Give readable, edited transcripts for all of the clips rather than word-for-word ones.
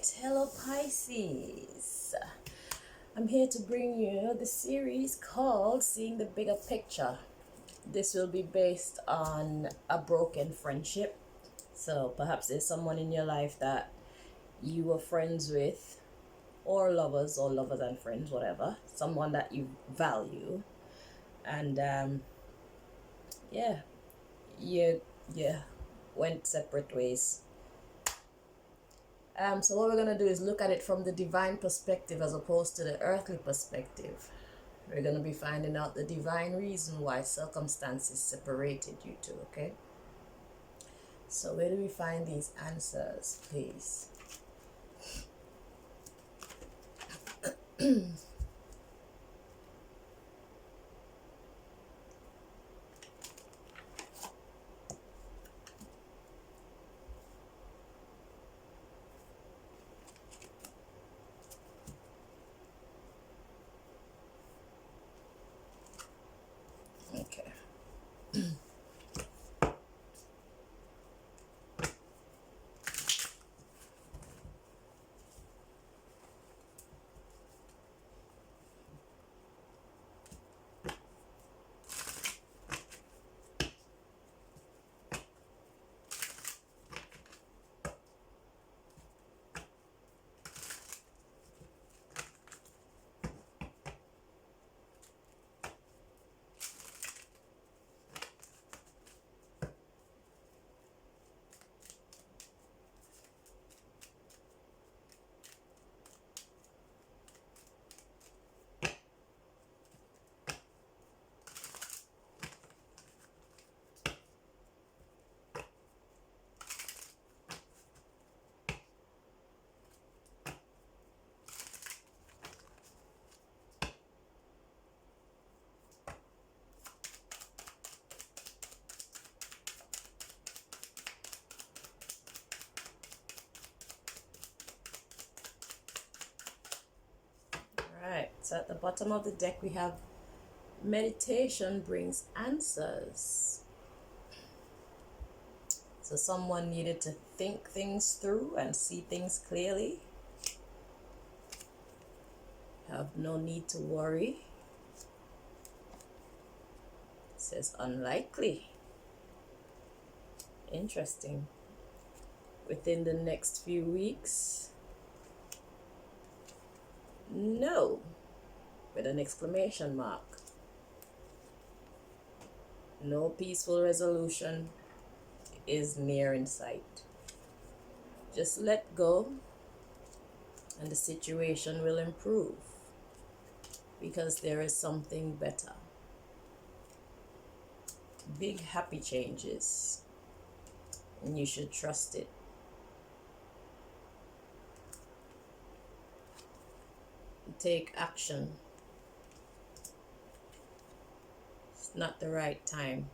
right, hello Pisces. I'm here to bring you the series called Seeing the Bigger Picture. This will be based on a broken friendship. So perhaps there's someone in your life that you were friends with, or lovers and friends, whatever. Someone that you value, and yeah, you went separate ways. So what we're going to do is look at it from the divine perspective as opposed to the earthly perspective. We're going to be finding out the divine reason why circumstances separated you two, okay? So where do we find these answers, please? Okay. Alright, so at the bottom of the deck we have meditation brings answers. So someone needed to think things through and see things clearly. Have no need to worry. It says unlikely. Interesting. Within the next few weeks. No. With an exclamation mark. No peaceful resolution is near in sight. Just let go and the situation will improve because there is something better. Big happy changes and you should trust it. Take action. It's not the right time.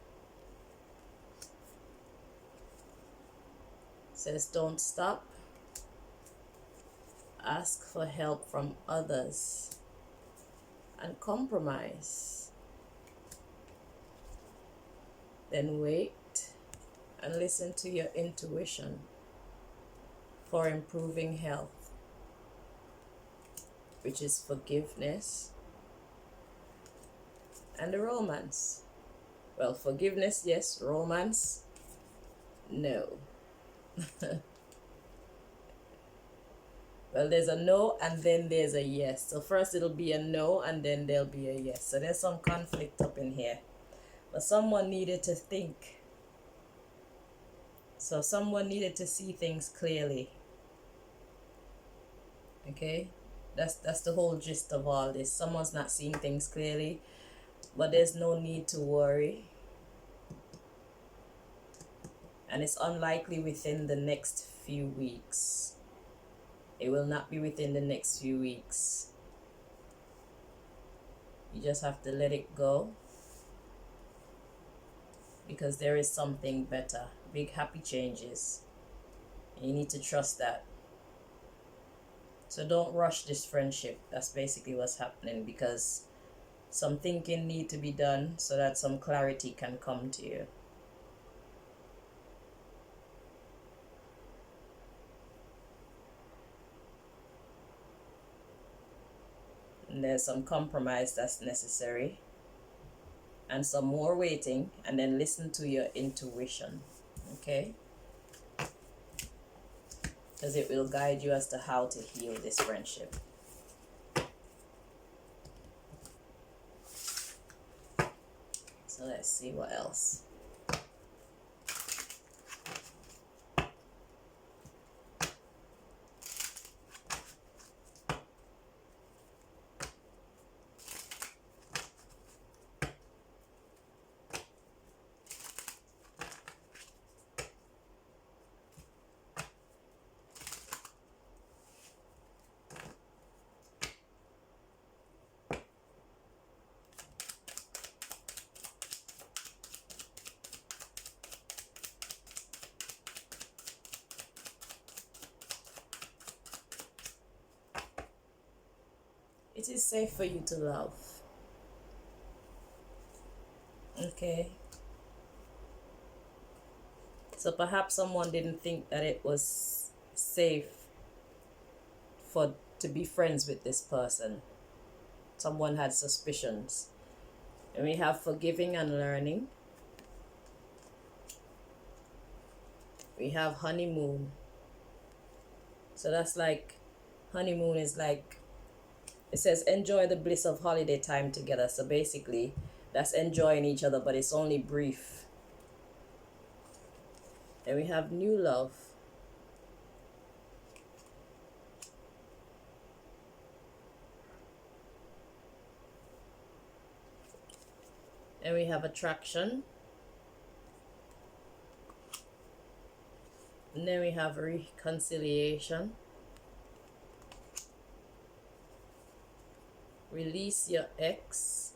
It says don't stop. Ask for help from others and compromise. Then wait and listen to your intuition for improving health, which is forgiveness and a romance. Well, forgiveness, yes. Romance, no. Well, there's a no and then there's a yes. So first it'll be a no and then there'll be a yes. So there's some conflict up in here. But someone needed to think. So someone needed to see things clearly. Okay? That's the whole gist of all this. Someone's not seeing things clearly, but there's no need to worry. And it's unlikely within the next few weeks. It will not be within the next few weeks. You just have to let it go because there is something better. Big happy changes. And you need to trust that. So don't rush this friendship. That's basically what's happening because some thinking need to be done so that some clarity can come to you. and there's some compromise that's necessary, and some more waiting, and then listen to your intuition, okay? Because it will guide you as to how to heal this friendship. So let's see what else. It is safe for you to love. Okay. So perhaps someone didn't think that it was safe to be friends with this person. Someone had suspicions. And we have forgiving and learning. We have honeymoon. So that's like, honeymoon is like, it says enjoy the bliss of holiday time together. So basically, that's enjoying each other, but it's only brief. And we have new love. And we have attraction. And then we have reconciliation. Release your ex.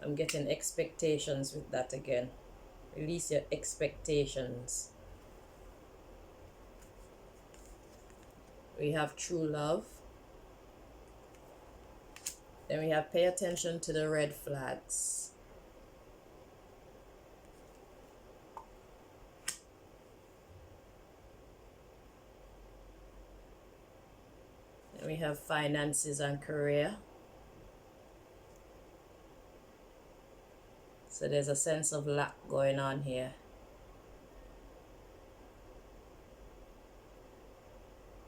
I'm getting expectations with that again. Release your expectations. We have true love. Then we have pay attention to the red flags. Then we have finances and career. So there's a sense of lack going on here.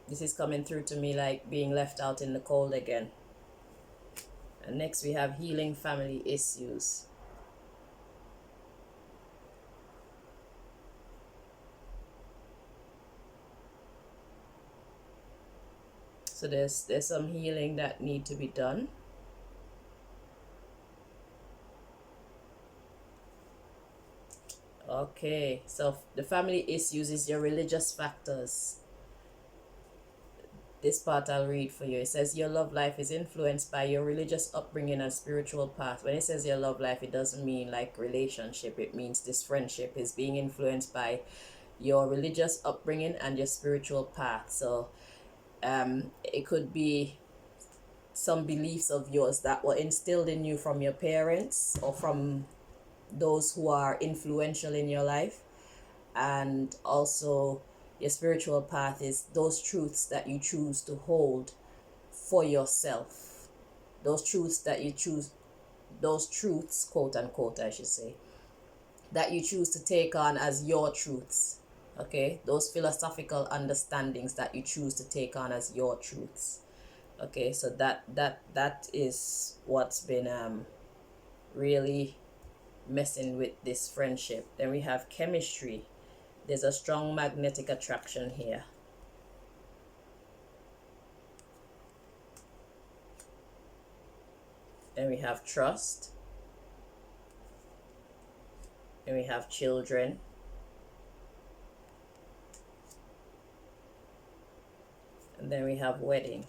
This is coming through to me like being left out in the cold again. And next we have healing family issues. So there's some healing that need to be done. Okay, so the family issues is your religious factors. This part I'll read for you. It says your love life is influenced by your religious upbringing and spiritual path. When it says your love life, it doesn't mean like relationship. It means this friendship is being influenced by your religious upbringing and your spiritual path. So it could be some beliefs of yours that were instilled in you from your parents or from those who are influential in your life. And also your spiritual path is those truths that you choose to hold for yourself. Those truths that you choose, those truths, quote unquote, I should say, that you choose to take on as your truths. Okay, those philosophical understandings that you choose to take on as your truths. Okay, so that is what's been really messing with this friendship. Then we have chemistry. There's a strong magnetic attraction here. Then we have trust. And we have children. And then we have wedding.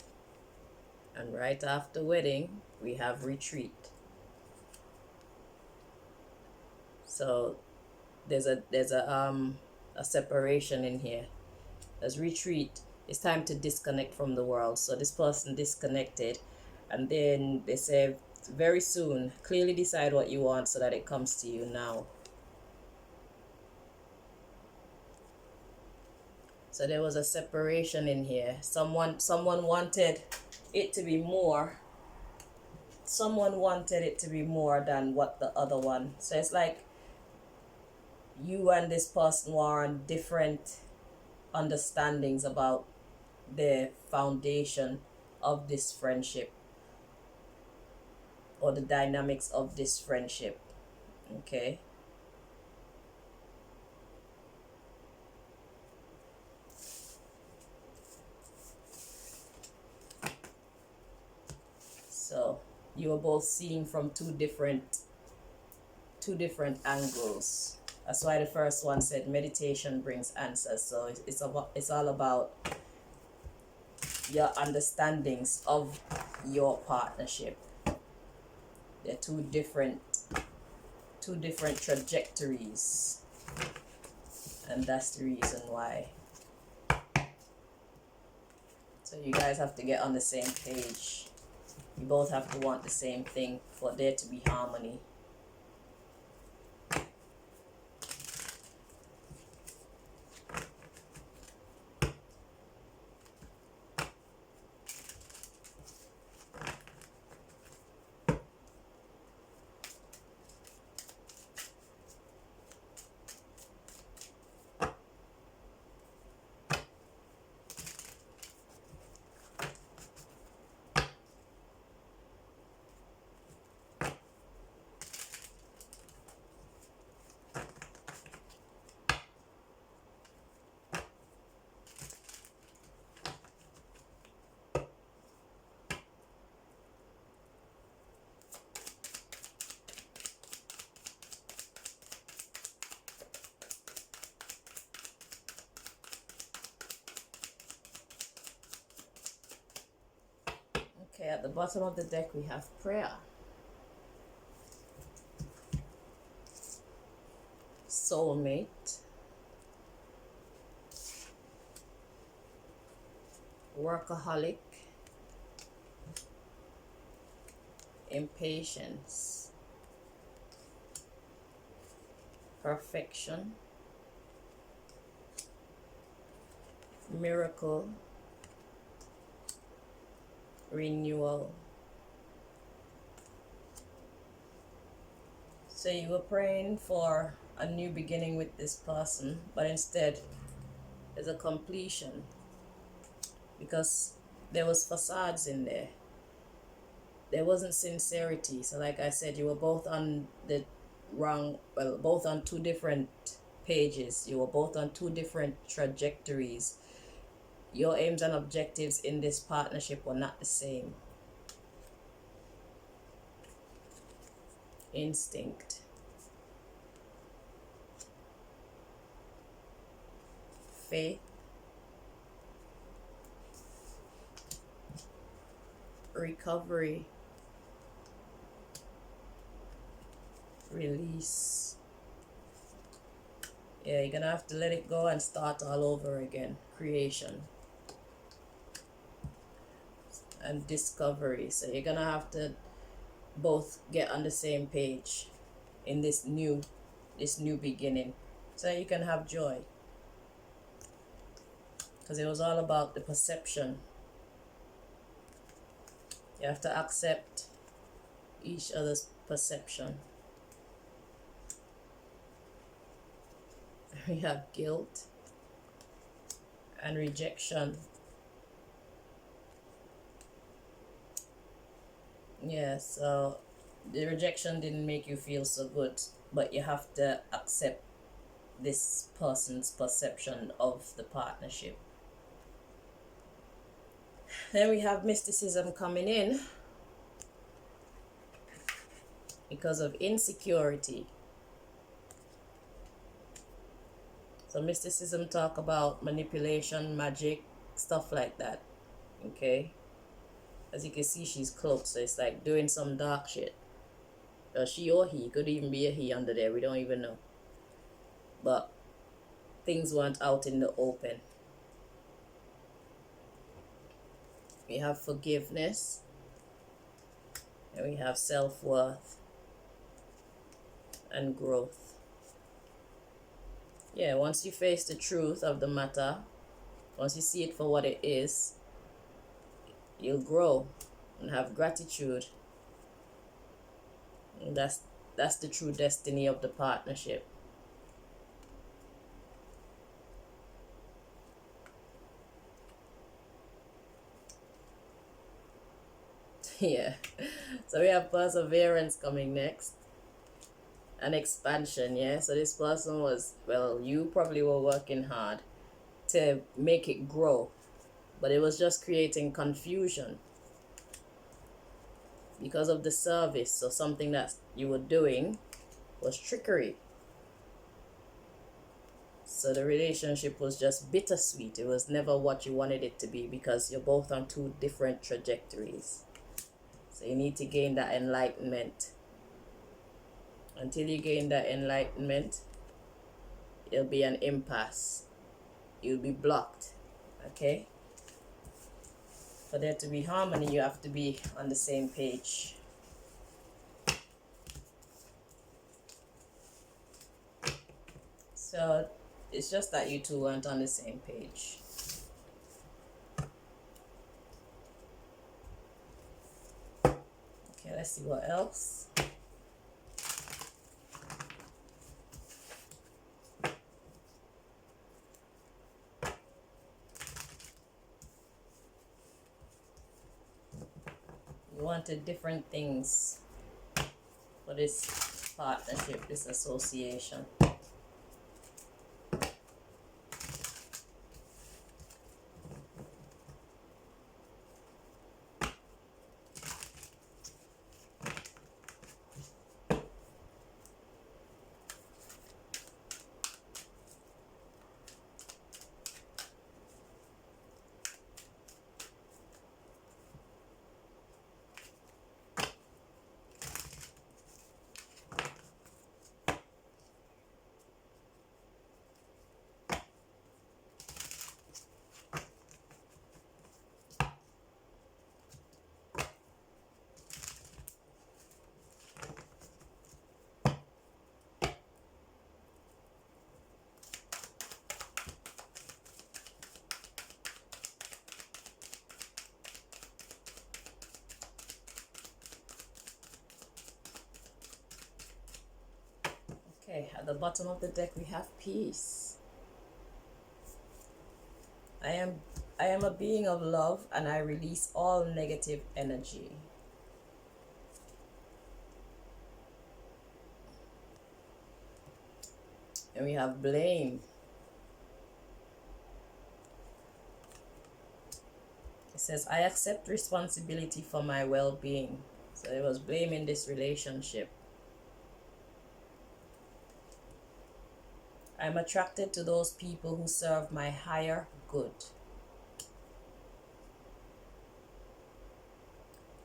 And right after wedding, we have retreat. So there's a separation in here. As retreat, it's time to disconnect from the world. So this person disconnected, and then they say very soon, clearly decide what you want so that it comes to you now. So there was a separation in here. Someone wanted it to be more. Someone wanted it to be more than what the other one. So it's like you and this person were on different understandings about the foundation of this friendship or the dynamics of this friendship. Okay. So you were both seeing from two different angles. That's why the first one said meditation brings answers. So it's all about your understandings of your partnership. They're two different trajectories, and that's the reason why. So you guys have to get on the same page. You both have to want the same thing for there to be harmony. Okay, at the bottom of the deck we have prayer, soulmate, workaholic, impatience, perfection, miracle, renewal. So you were praying for a new beginning with this person, but instead there's a completion because there was facades in there. There wasn't sincerity. So like I said, you were both on the both on two different pages. You were both on two different trajectories. Your aims and objectives in this partnership were not the same. Instinct, faith, recovery, release. Yeah, you're gonna have to let it go and start all over again. Creation and discovery. So you're gonna have to both get on the same page in this new beginning, so you can have joy, because it was all about the perception. You have to accept each other's perception. We have guilt and rejection. Yeah, so the rejection didn't make you feel so good, but you have to accept this person's perception of the partnership. Then we have mysticism coming in because of insecurity. So mysticism talk about manipulation, magic, stuff like that. Okay, as you can see, she's cloaked, so it's like doing some dark shit. She or he, could even be a he under there, we don't even know. But things weren't out in the open. We have forgiveness, and we have self-worth and growth. Yeah, once you face the truth of the matter, Once you see it for what it is, you'll grow and have gratitude. And that's the true destiny of the partnership. Yeah. So we have perseverance coming next. An expansion, yeah. So this person was, well, you probably were working hard to make it grow, but it was just creating confusion because of the service. So something that you were doing was trickery. So the relationship was just bittersweet. It was never what you wanted it to be because you're both on two different trajectories. So you need to gain that enlightenment. Until you gain that enlightenment, it'll be an impasse. You'll be blocked. Okay? For there to be harmony, you have to be on the same page. So it's just that you two weren't on the same page. Okay, let's see what else. You wanted different things for this partnership, this association. Okay, at the bottom of the deck we have peace. I am a being of love and I release all negative energy. And we have blame. It says, I accept responsibility for my well-being. So it was blame in this relationship. I'm attracted to those people who serve my higher good.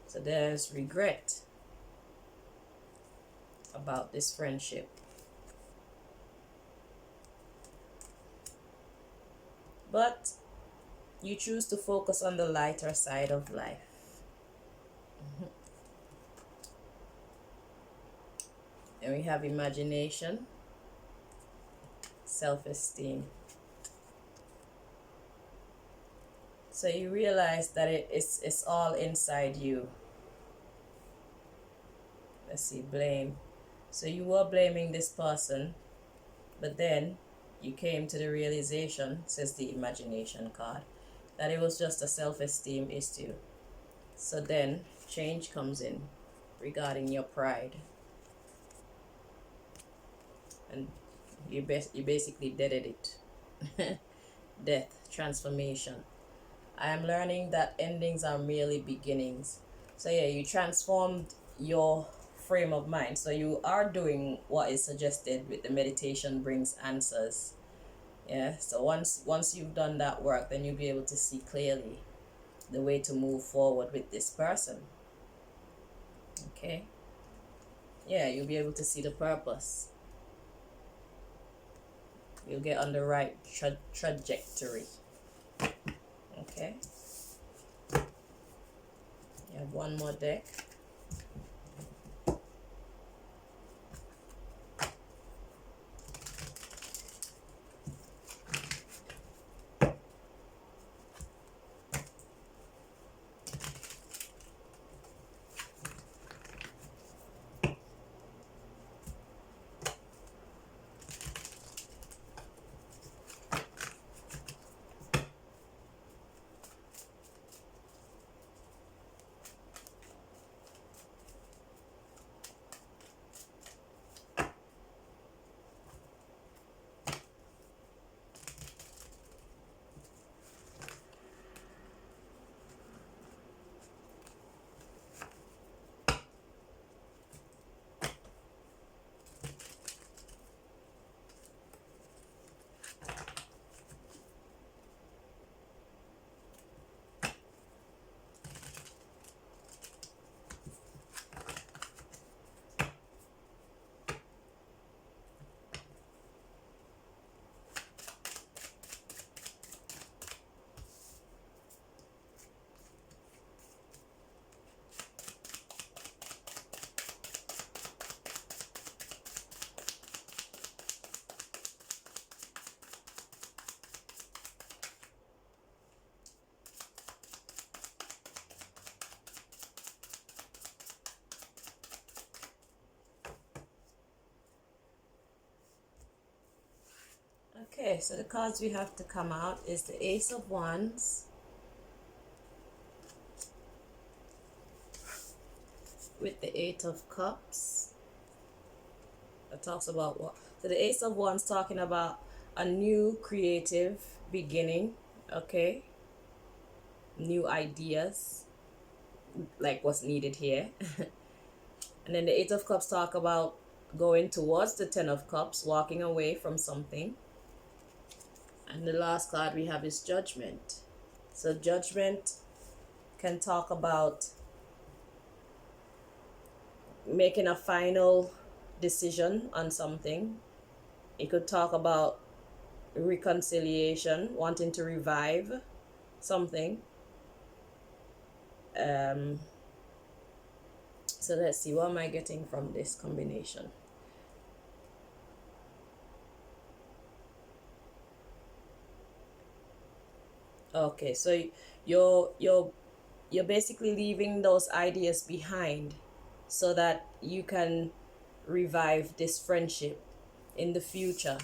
So there's regret about this friendship. But you choose to focus on the lighter side of life. And we have imagination, self-esteem. So you realize that it's all inside you. Let's see, blame. So you were blaming this person, but then you came to the realization, says the imagination card, that it was just a self-esteem issue. So then change comes in regarding your pride. And you basically deaded it. Death, transformation. I am learning that endings are merely beginnings. So yeah, you transformed your frame of mind. So you are doing what is suggested with the meditation brings answers. Yeah, so once you've done that work, then you'll be able to see clearly the way to move forward with this person. Okay? Yeah, you'll be able to see the purpose. You'll get on the right trajectory. Okay? You have one more deck. Okay, so the cards we have to come out is the Ace of Wands with the Eight of Cups. That talks about what? So the Ace of Wands talking about a new creative beginning, okay? New ideas, like what's needed here. And then the Eight of Cups talk about going towards the Ten of Cups, walking away from something. And the last card we have is Judgment. So Judgment can talk about making a final decision on something. It could talk about reconciliation, wanting to revive something. So let's see, what am I getting from this combination? Okay, so you're basically leaving those ideas behind so that you can revive this friendship in the future.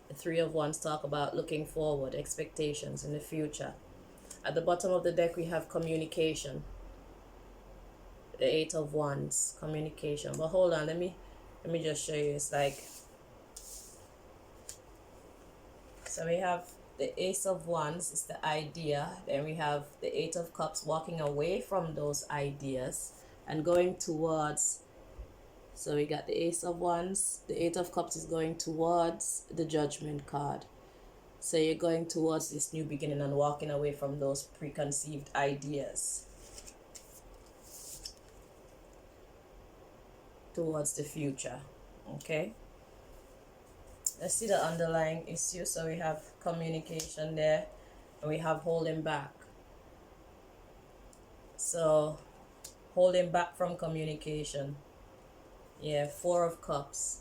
The Three of Wands talk about looking forward, expectations in the future. At the bottom of the deck we have communication. The Eight of Wands, communication. But hold on, let me just show you. It's like, so we have the Ace of Wands is the idea. Then we have the Eight of Cups, walking away from those ideas and going towards. So we got the Ace of Wands. The Eight of Cups is going towards the Judgment card. So you're going towards this new beginning and walking away from those preconceived ideas towards the future. Okay, let's see the underlying issue. So we have communication there, and we have holding back. So holding back from communication. Yeah, Four of Cups.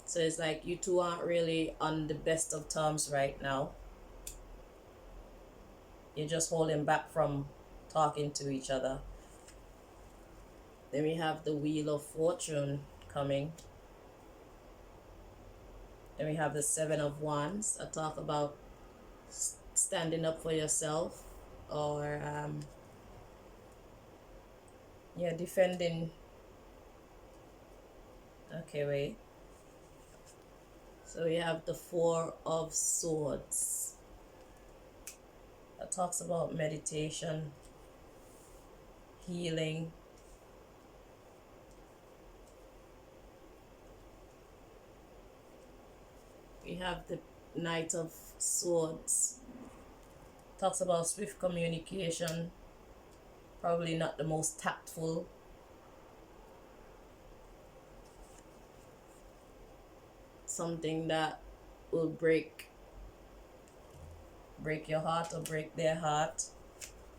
So it's like you two aren't really on the best of terms right now. You're just holding back from talking to each other. Then we have the Wheel of Fortune coming. Then we have the Seven of Wands. I talk about standing up for yourself, or defending. Okay, wait. So we have the Four of Swords. That talks about meditation, healing. We have the Knight of Swords. Talks about swift communication, probably not the most tactful. Something that will break your heart or break their heart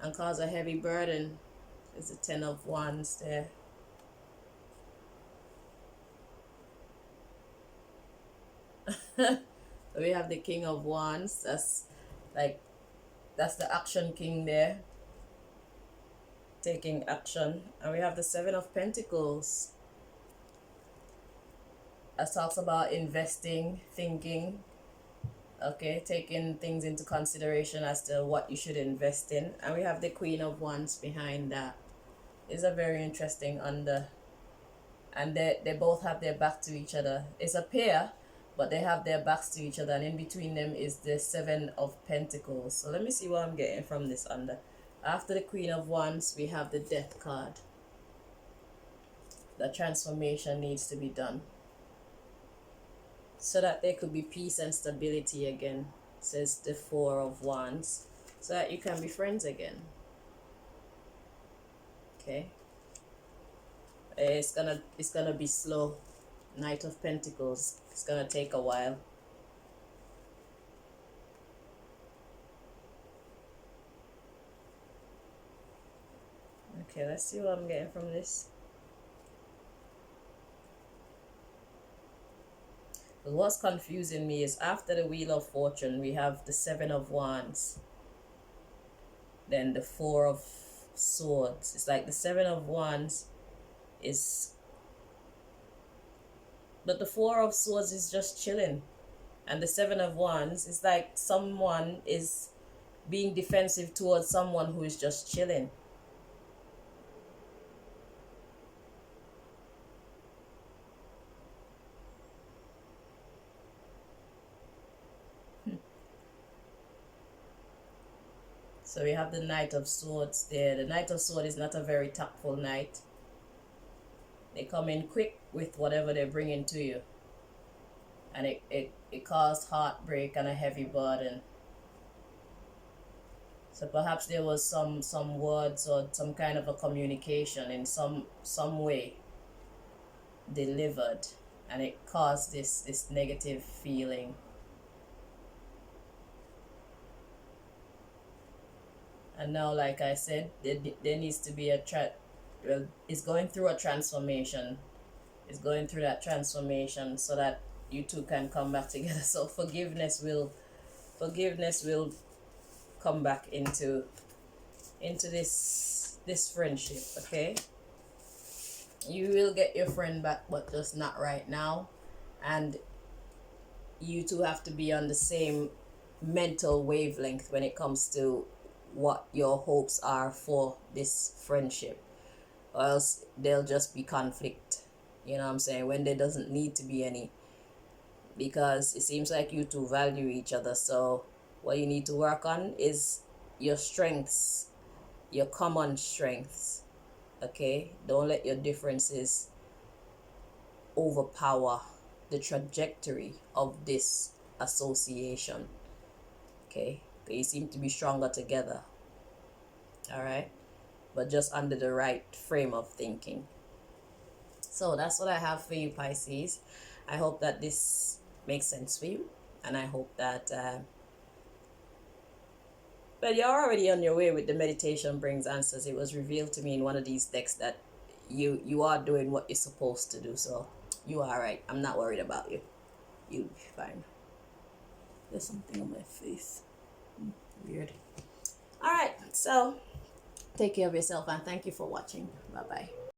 and cause a heavy burden. Is the Ten of Wands there. So we have the King of Wands. That's the action king there, taking action. And we have the Seven of Pentacles. That talks about investing, thinking, okay, taking things into consideration as to what you should invest in. And we have the Queen of Wands behind that. It's a very interesting under, and they both have their back to each other. It's a pair, but they have their backs to each other, and in between them is the Seven of Pentacles. So let me see what I'm getting from this under. After the Queen of Wands, we have the Death card. The transformation needs to be done so that there could be peace and stability again, says the Four of Wands, so that you can be friends again. Okay, it's gonna be slow. Knight of Pentacles, it's gonna take a while. Okay, let's see what I'm getting from this. But what's confusing me is after the Wheel of Fortune, we have the Seven of Wands, then the Four of Swords. It's like the Seven of Wands is, but the Four of Swords is just chilling. And the Seven of Wands is like someone is being defensive towards someone who is just chilling. So we have the Knight of Swords there. The Knight of Swords is not a very tactful knight. They come in quick with whatever they're bringing to you. And it caused heartbreak and a heavy burden. So perhaps there was some words or some kind of a communication in some way delivered, and it caused this negative feeling. And now, like I said, there needs to be it's going through a transformation. It's going through that transformation so that you two can come back together. So forgiveness will come back into this friendship, okay? You will get your friend back, but just not right now. And you two have to be on the same mental wavelength when it comes to what your hopes are for this friendship, or else there'll just be conflict, you know what I'm saying, when there doesn't need to be any, because it seems like you two value each other. So what you need to work on is your strengths, your common strengths, okay? Don't let your differences overpower the trajectory of this association, okay? You seem to be stronger together, all right, but just under the right frame of thinking. So that's what I have for you, Pisces. I hope that this makes sense for you, and I hope that but you're already on your way with the meditation brings answers. It was revealed to me in one of these decks that you are doing what you're supposed to do, so you are right. I'm not worried about you. You'll be fine. There's something on my face. Weird. All right, so take care of yourself, and thank you for watching. Bye bye.